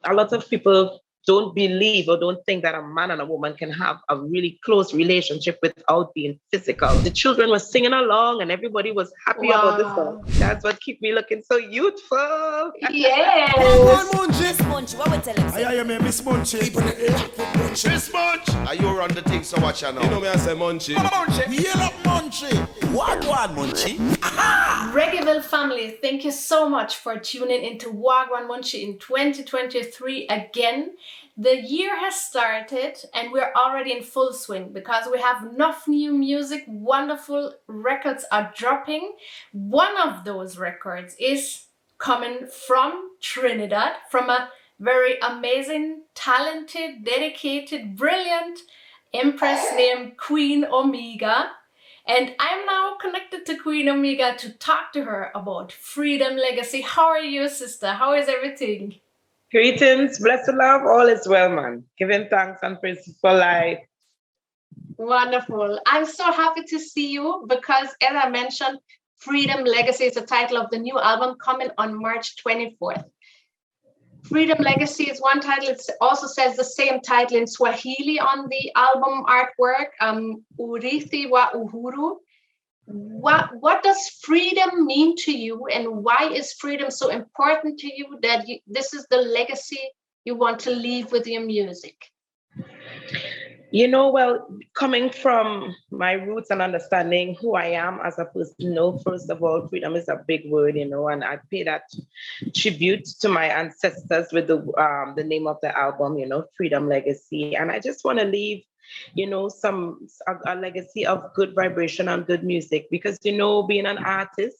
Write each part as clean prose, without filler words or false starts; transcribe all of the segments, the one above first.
a lot of people don't believe or don't think that a man and a woman can have a really close relationship without being physical. The children were singing along and everybody was happy about this song. That's what keep me looking so youthful. Yes. Wha Gwaan Munchy. Miss Munchy, what we tell him? I hear me, Miss Munchy. Keeping it locked with Munchy. Miss Munchy. Are you run the thing, so watch out now. You know me, I say Munchy. Yell up Munchy. Wha Gwaan Munchy. Reggaeville family, thank you so much for tuning into Wha Gwaan Munchy in 2023 again. The year has started and we're already in full swing because we have enough new music, wonderful records are dropping. One of those records is coming from Trinidad, from a very amazing, talented, dedicated, brilliant empress named Queen Omega. And I'm now connected to Queen Omega to talk to her about Freedom Legacy. How are you, sister? How is everything? Greetings, blessed love, all is well, man. Giving thanks and praise for life. Wonderful. I'm so happy to see you because, as I mentioned, Freedom Legacy is the title of the new album coming on March 24th. Freedom Legacy is one title. It also says the same title in Swahili on the album artwork, Urithi wa Uhuru. What does freedom mean to you, and why is freedom so important to you that this is the legacy you want to leave with your music? You know, well, coming from my roots and understanding who I am as a person, you know, first of all, freedom is a big word, you know, and I pay that tribute to my ancestors with the name of the album, you know, Freedom Legacy. And I just want to leave, you know, a legacy of good vibration and good music, because, you know, being an artist,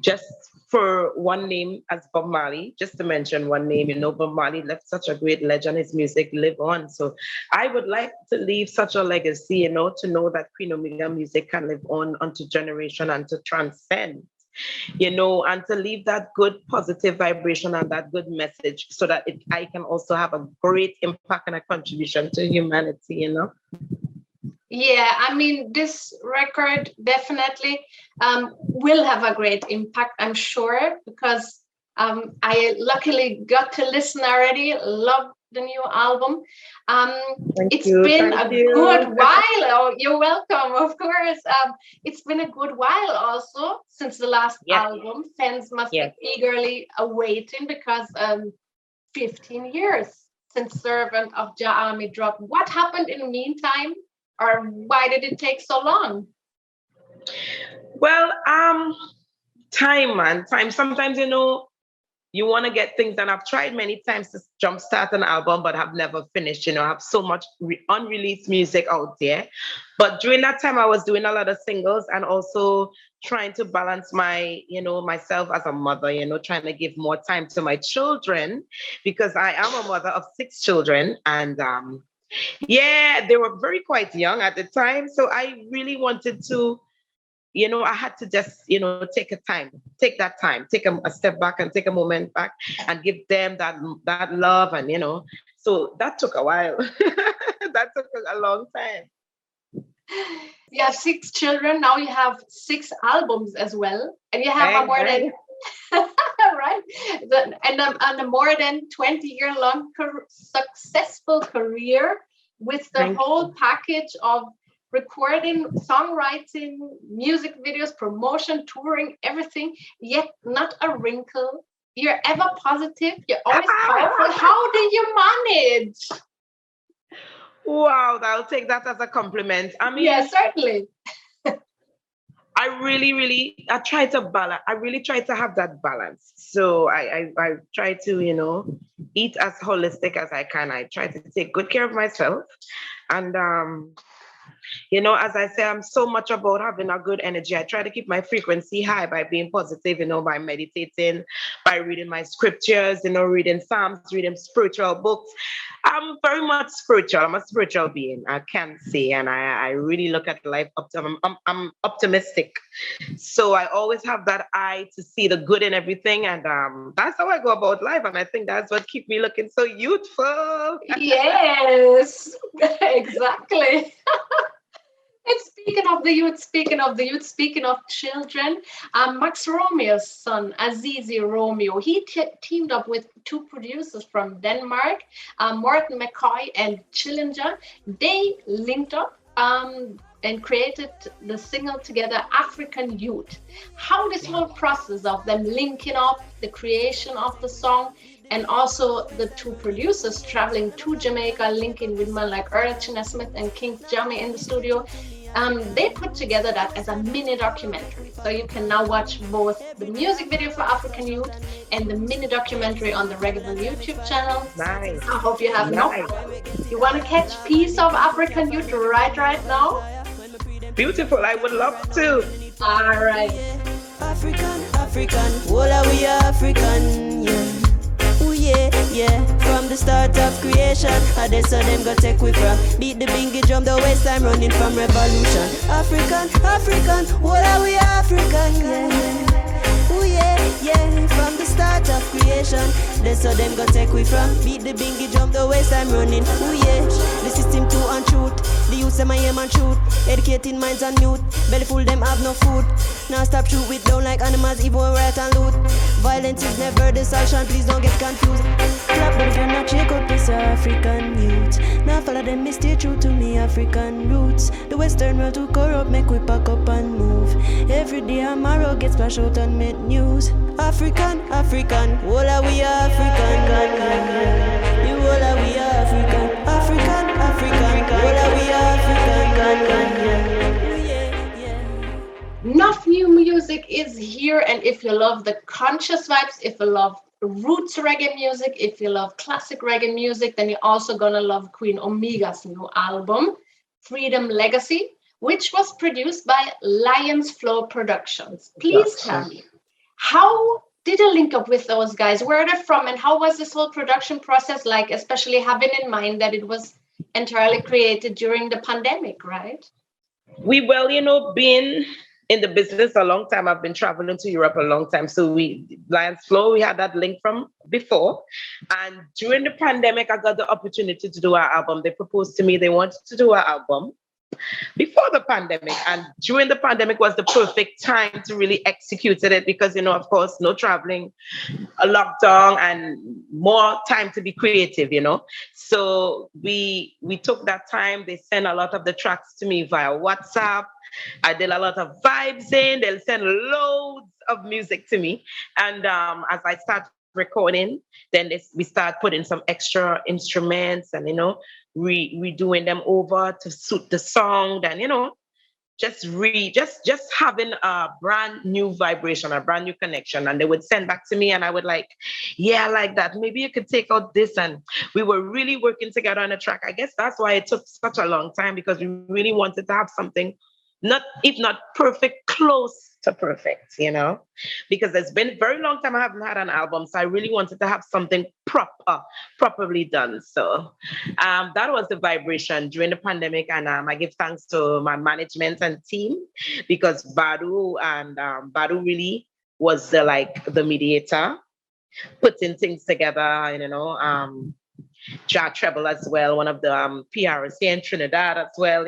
just for one name as Bob Marley, just to mention one name, you know, Bob Marley left such a great legend, his music live on. So I would like to leave such a legacy, you know, to know that Queen Omega music can live on unto generation and to transcend, you know, and to leave that good positive vibration and that good message so that I can also have a great impact and a contribution to humanity, you know. Yeah, I mean, this record definitely will have a great impact, I'm sure, because I luckily got to listen already. Love the new album. It's been a good while. Oh, you're welcome, of course. It's been a good while also since the last album. Fans must be eagerly awaiting because 15 years since Servant of Jah Army dropped. What happened in the meantime? Or why did it take so long? Well, time, man. Time. Sometimes, you know, you want to get things done. I've tried many times to jumpstart an album, but have never finished. You know, I have so much unreleased music out there. But during that time, I was doing a lot of singles and also trying to balance myself as a mother, you know, trying to give more time to my children, because I am a mother of 6 children. And they were very quite young at the time. So I really wanted to, you know, I had to just, you know, take that time, take a step back and take a moment back and give them that love. And, you know, so that took a while. That took a long time. You have 6 children. Now you have 6 albums as well. And you have a more than... right, and a more than 20-year-long successful career with the whole package of recording, songwriting, music videos, promotion, touring, everything, yet not a wrinkle. You're ever positive. You're always powerful. How do you manage? Wow, I'll take that as a compliment. I mean, yeah, certainly. I try to balance. I really try to have that balance. So I try to, you know, eat as holistic as I can. I try to take good care of myself. And, you know, as I say, I'm so much about having a good energy. I try to keep my frequency high by being positive, you know, by meditating, by reading my scriptures, you know, reading Psalms, reading spiritual books. I'm very much spiritual. I'm a spiritual being, I can say, and I really look at life I'm optimistic. So I always have that eye to see the good in everything, and that's how I go about life. And I think that's what keeps me looking so youthful. Yes, exactly. It's Speaking of the youth, speaking of children, Max Romeo's son, Azizzi Romeo, he teamed up with two producers from Denmark, Morten McCoy and CHLLNGR. They linked up and created the single together, African Youth. How this whole process of them linking up, the creation of the song, and also the two producers traveling to Jamaica, linking with men like Tina Smith and King Jamie in the studio. They put together that as a mini documentary. So you can now watch both the music video for African Youth and the mini documentary on the Reggaeville YouTube channel. Nice. I hope you have no. You want to catch piece of African Youth right now? Beautiful. I would love to. All right. African, all are we African, yeah. Ooh, yeah. From the start of creation, I they saw them go take we from. Beat the bingy drum, the west time running from revolution. African, all are we African, yeah. Ooh, yeah. From the start of creation, they saw them go take we from. Beat the bingy drum, the west time running. Ooh, yeah. The system too untruth. The youth say my aim and truth. Educating minds on mute. Belly full, them have no food. Now stop shoot with down like animals, even right and loot. Violence is never the solution, please don't get confused. Clap, but if you're not shake up, it's African youth. Now follow them, stay true to me, African roots. The western world too corrupt, make we pack up and move. Every day a marrow gets splashed out and made news. African, all are we African. You all are we African. African, all are we African. Enough new music is here, and if you love the conscious vibes, if you love roots reggae music, if you love classic reggae music, then you're also gonna love Queen Omega's new album, Freedom Legacy, which was produced by Lions Flow Productions. Please tell me, how did you link up with those guys? Where are they from, and how was this whole production process like, especially having in mind that it was entirely created during the pandemic, right? Being in the business a long time, I've been traveling to Europe a long time. So Lions Flow, we had that link from before. And during the pandemic, I got the opportunity to do our album. They proposed to me, they wanted to do our album before the pandemic. And during the pandemic was the perfect time to really execute it because, of course, no traveling, a lockdown, and more time to be creative, So we took that time. They sent a lot of the tracks to me via WhatsApp. I did a lot of vibes in. They'll send loads of music to me. And as I start recording, then we start putting some extra instruments and, redoing them over to suit the song. Then, just having a brand new vibration, a brand new connection. And they would send back to me and I would like, yeah, I like that. Maybe you could take out this. And we were really working together on a track. I guess that's why it took such a long time, because we really wanted to have something if not perfect, close to perfect, because it's been a very long time I haven't had an album. So I really wanted to have something properly done. So that was the vibration during the pandemic. And I give thanks to my management and team, because Badu really was the mediator, putting things together, Jack Treble as well, one of the PRs here in Trinidad as well,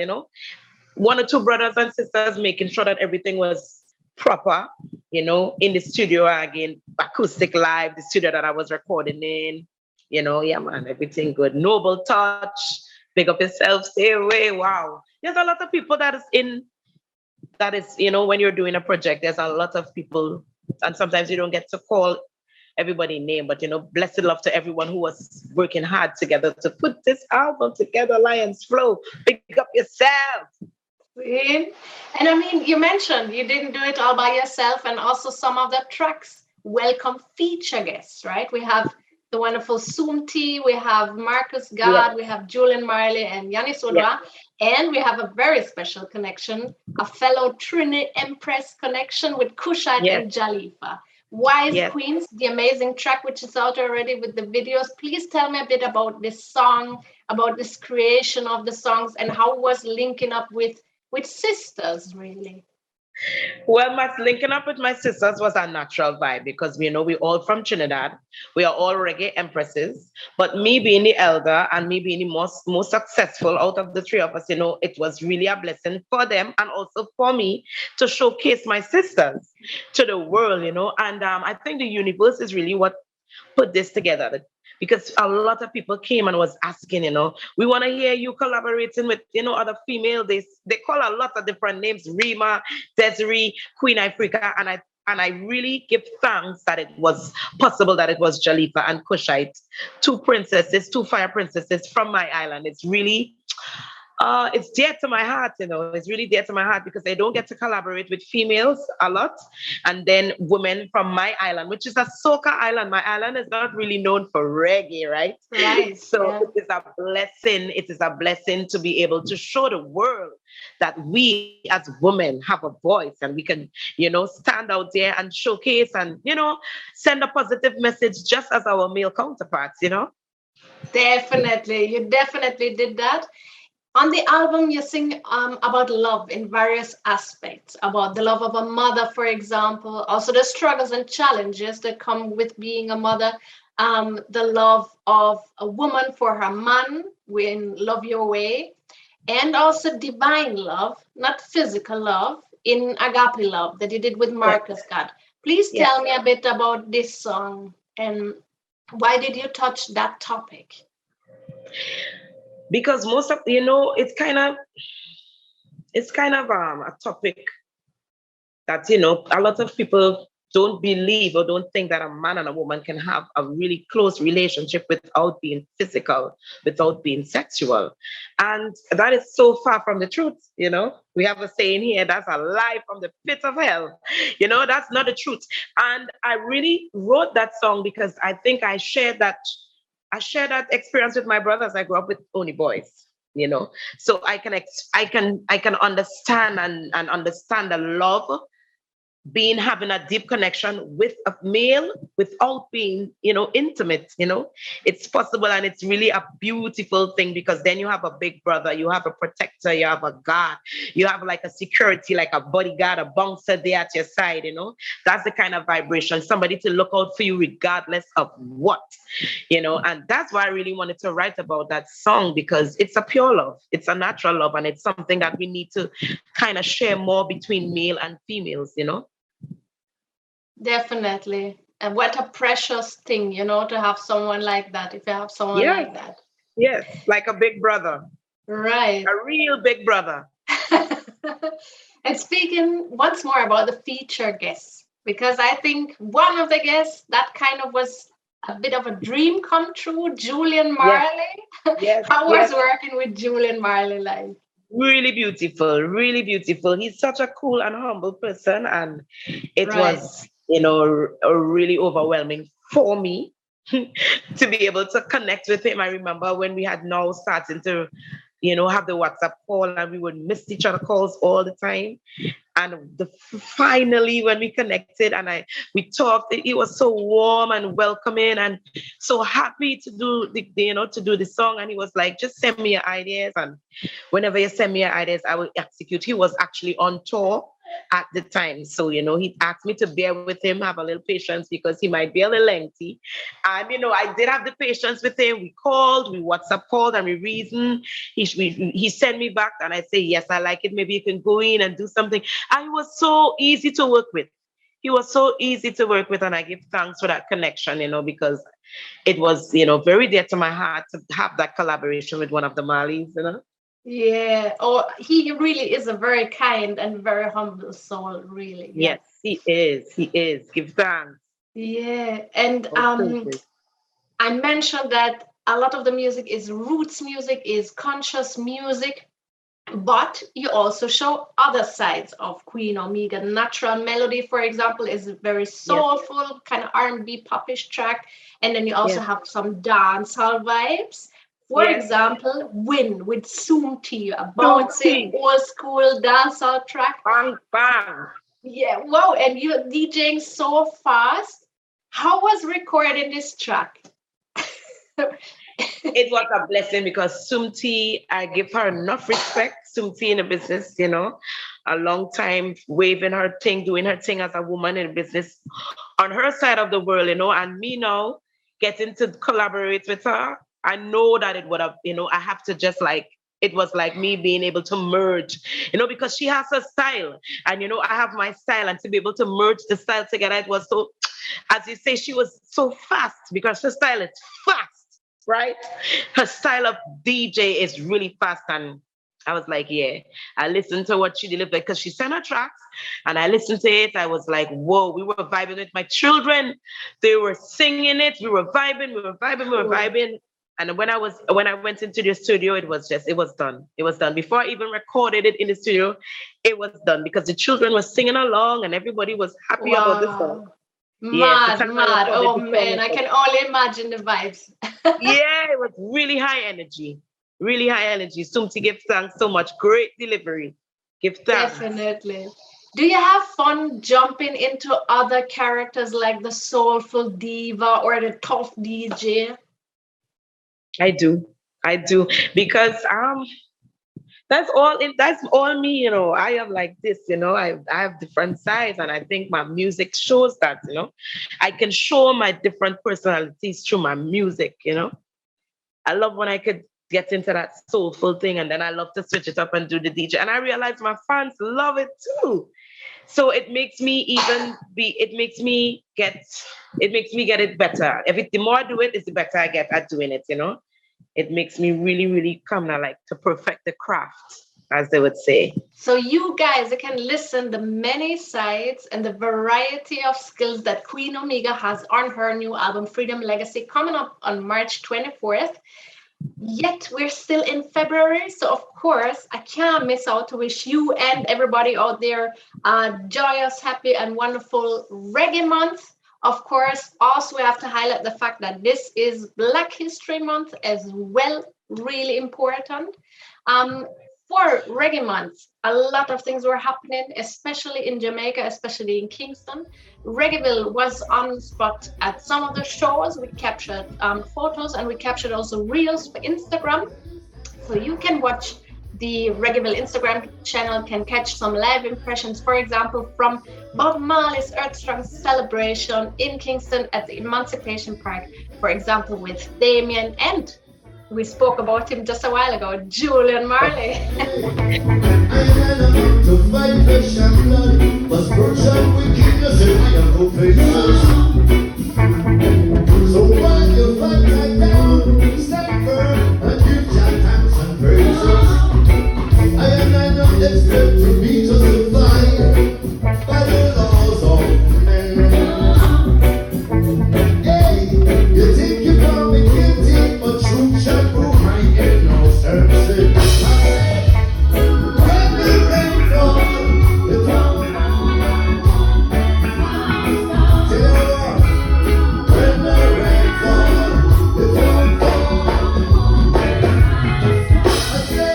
one or two brothers and sisters making sure that everything was proper, in the studio, again, acoustic live, the studio that I was recording in, yeah, man, everything good. Noble Touch, big up yourself, stay away. Wow. There's a lot of people that is, when you're doing a project, there's a lot of people, and sometimes you don't get to call everybody name, but, blessed love to everyone who was working hard together to put this album together, Lions Flow. Big up yourself. And I mean, you mentioned you didn't do it all by yourself, and also some of the tracks welcome feature guests, right? We have the wonderful Soom T, we have Marcus God, we have Julian Marley and Yanis Odwa, and we have a very special connection, a fellow Trini Empress connection with Kushite and Jalifa. Wise Queens, the amazing track which is out already with the videos. Please tell me a bit about this song, about this creation of the songs, and how it was linking up with sisters, really. Well, my linking up with my sisters was a natural vibe because we're all from Trinidad. We are all reggae empresses. But me being the elder and me being the most successful out of the three of us, it was really a blessing for them and also for me to showcase my sisters to the world, And I think the universe is really what put this together because a lot of people came and was asking, we want to hear you collaborating with, other female. They call a lot of different names, Rima, Desiree, Queen Africa, and I really give thanks that it was possible that it was Jalifa and Kushite, two princesses, two fire princesses from my island. It's really it's dear to my heart, It's really dear to my heart because I don't get to collaborate with females a lot. And then women from my island, which is a soca island. My island is not really known for reggae, right? Right. So yeah. it is a blessing. It is a blessing to be able to show the world that we as women have a voice and we can, stand out there and showcase and, send a positive message just as our male counterparts, Definitely. You definitely did that. On the album, you sing about love in various aspects, about the love of a mother, for example, also the struggles and challenges that come with being a mother, the love of a woman for her man in Love Your Way, and also divine love, not physical love, in Agape Love that you did with Marcus God. Please tell me a bit about this song and why did you touch that topic? Because most of it's kind of a topic that a lot of people don't believe or don't think that a man and a woman can have a really close relationship without being physical, without being sexual, and that is so far from the truth. We have a saying here, that's a lie from the pit of hell. That's not the truth. And I really wrote that song because I think I shared that experience with my brothers. I grew up with only boys, so I can understand and understand the love having a deep connection with a male without being, intimate, it's possible. And it's really a beautiful thing because then you have a big brother, you have a protector, you have a guard, you have like a security, like a bodyguard, a bouncer there at your side, that's the kind of vibration, somebody to look out for you regardless of what, and that's why I really wanted to write about that song because it's a pure love, it's a natural love, and it's something that we need to kind of share more between male and females, Definitely. And what a precious thing, to have someone like that, if you have someone like that. Yes, like a big brother. Right. A real big brother. And speaking once more about the feature guests, because I think one of the guests that kind of was a bit of a dream come true, Julian Marley. Yes. How was working with Julian Marley like? Really beautiful, really beautiful. He's such a cool and humble person, and it was, really overwhelming for me to be able to connect with him. I remember when we had now starting to, have the WhatsApp call, and we would miss each other calls all the time. And finally, when we connected and we talked, it was so warm and welcoming and so happy to do the song. And he was like, just send me your ideas. And whenever you send me your ideas, I will execute. He was actually on tour at the time. So, he asked me to bear with him, have a little patience because he might be a little lengthy. And, I did have the patience with him. We WhatsApp called and we reasoned. He sent me back and I say, yes, I like it. Maybe you can go in and do something. And he was so easy to work with. And I give thanks for that connection, because it was, very dear to my heart to have that collaboration with one of the Marleys, Yeah. Oh, he really is a very kind and very humble soul, really. Yes, he is. Give thanks. Yeah. And I mentioned that a lot of the music is roots music, is conscious music, but you also show other sides of Queen Omega. Natural Melody, for example, is very soulful, kind of R&B popish track. And then you also have some dancehall vibes. For example, Win with Soom T, a bouncing old school dancehall track. Bang, bang. Yeah, wow. And you're DJing so fast. How was recording this track? It was a blessing because Soom T, I give her enough respect, Soom T in the business, a long time waving her thing, doing her thing as a woman in business on her side of the world, and me now getting to collaborate with her. I know that it would have, I have to just like, it was like me being able to merge, because she has her style and, I have my style, and to be able to merge the style together, it was so, as you say, she was so fast because her style is fast, right? Her style of DJ is really fast. And I was like, yeah, I listened to what she delivered because she sent her tracks and I listened to it. I was like, whoa, we were vibing with my children. They were singing it. We were vibing, we were vibing, we were vibing. And when I went into the studio, it was done. It was done. Before I even recorded it in the studio, it was done because the children were singing along and everybody was happy about this song. Mad. Oh man, I can only imagine the vibes. Yeah, it was really high energy. Really high energy. Soom T, give thanks so much. Great delivery. Give thanks. Definitely. Do you have fun jumping into other characters like the soulful diva or the tough DJ? I do because that's all me, I have like this, I have different sides, and I think my music shows that, I can show my different personalities through my music, I love when I could get into that soulful thing, and then I love to switch it up and do the DJ, and I realize my fans love it too. So it makes me get it better. The more I do it, the better I get at doing it, It makes me really, really come now, like to perfect the craft, as they would say. So you guys can listen the many sides and the variety of skills that Queen Omega has on her new album, Freedom Legacy, coming up on March 24th. Yet we're still in February, so of course I can't miss out to wish you and everybody out there a joyous, happy, and wonderful Reggae Month. Of course, also we have to highlight the fact that this is Black History Month as well, really important. For Reggae Month, a lot of things were happening, especially in Jamaica, especially in Kingston. Reggaeville was on spot at some of the shows. We captured photos and we captured also reels for Instagram. So you can watch the Reggaeville Instagram channel, can catch some live impressions, for example, from Bob Marley's Earthstrong celebration in Kingston at the Emancipation Park, for example, with Damian, and we spoke about him just a while ago, Julian Marley. So while you fight right down, stand firm and give your hands and praises. I don't expect to be justified by the laws of men. Hey, you think you found me guilty, but truth shall prove my innocence. When the rain falls, the dawn. When the rain falls, the dawn falls. I say,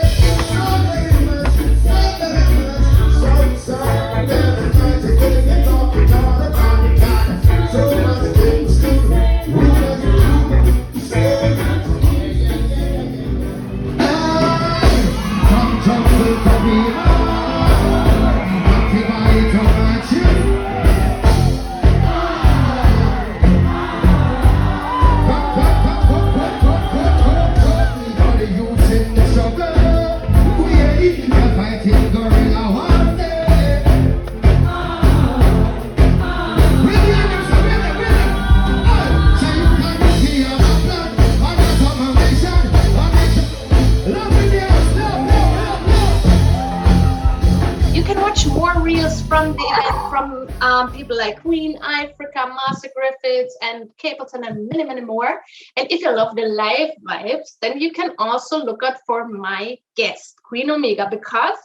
from the event from people like Queen Africa, Master Griffiths, and Capleton, and many, many more. And if you love the live vibes, then you can also look out for my guest, Queen Omega, because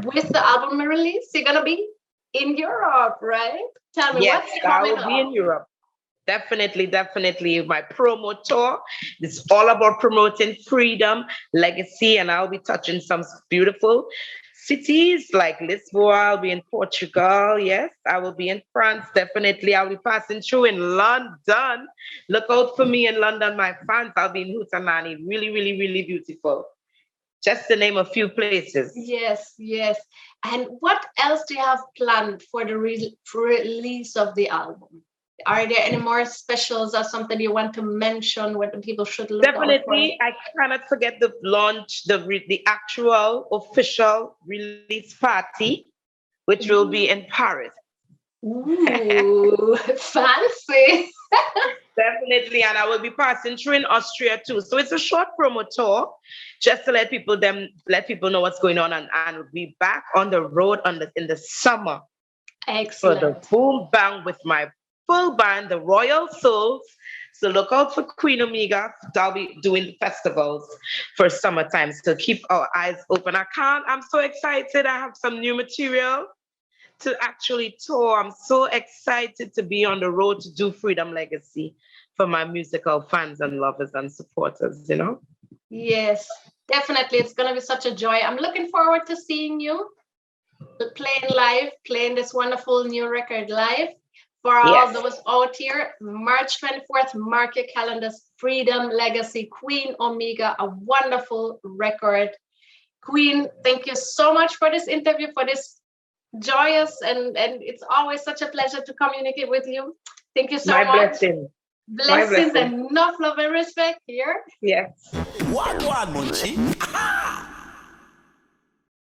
with the album release, you're going to be in Europe, right? Tell me, yes, what's coming I will be in Europe. Definitely. My promo tour. It's all about promoting freedom, legacy, and I'll be touching some beautiful cities like Lisboa. I'll be in Portugal. Yes, I will be in France. Definitely, I'll be passing through in London. Look out for me in London, my fans. I'll be in Hootanani. Really, really, really beautiful. Just to name a few places. Yes, yes. And what else do you have planned for the release of the album? Are there any more specials or something you want to mention what the people should look out for? Definitely, I cannot forget the launch, the actual official release party, which will be in Paris. Ooh, fancy. Definitely, and I will be passing through in Austria too. So it's a short promo tour, just to let people know what's going on, and be back on the road in the summer. Excellent. For the boom bang with my full band, the Royal Souls. So look out for Queen Omega. I'll be doing festivals for summertime. So keep our eyes open. I'm so excited. I have some new material to actually tour. I'm so excited to be on the road to do Freedom Legacy for my musical fans and lovers and supporters, you know? Yes, definitely. It's going to be such a joy. I'm looking forward to seeing you playing this wonderful new record live. For all those out here, March 24th, mark your calendars. Freedom Legacy, Queen Omega, a wonderful record. Queen, thank you so much for this interview, for this joyous, and it's always such a pleasure to communicate with you. Thank you so much. Blessings. Blessings and enough love and respect here. Wha Gwaan Munchy.